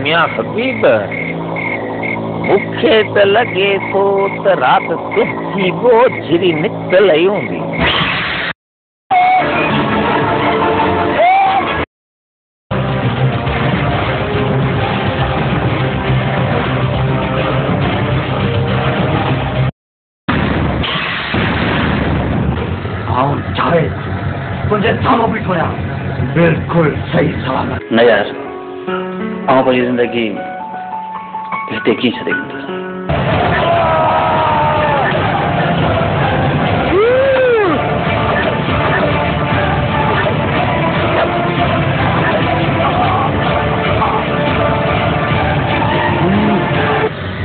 मियाँ हबीब मुखे त लगे थो त रात तुझी बोझरी निकल आई हूंदी। तुझे सामो भी छोड़ा बिल्कुल सही सलामत न यार आऊं पंहिंजी ज़िंदगी हिते कीअं छॾे ॾींदुसि।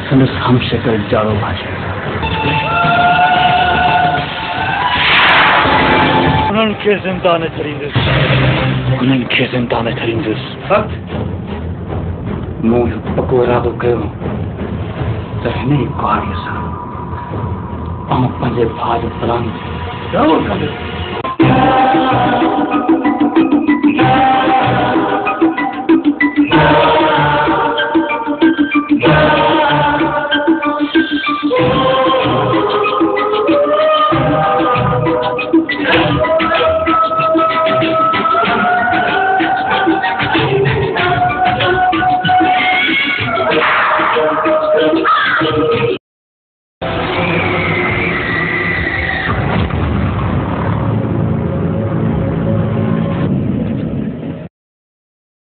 संदसि हमशक्ल जाड़ो भाषा उन्हनि खे ज़िंदा न छॾींदुसि। उन्हनि खे ज़िंदा न छॾींदुसि। मूं इहो पको इरादो कयो त हिन ई कुआरीअ सां आउं पंहिंजे भाउ जो प्लान ज़रूरु कंदुसि।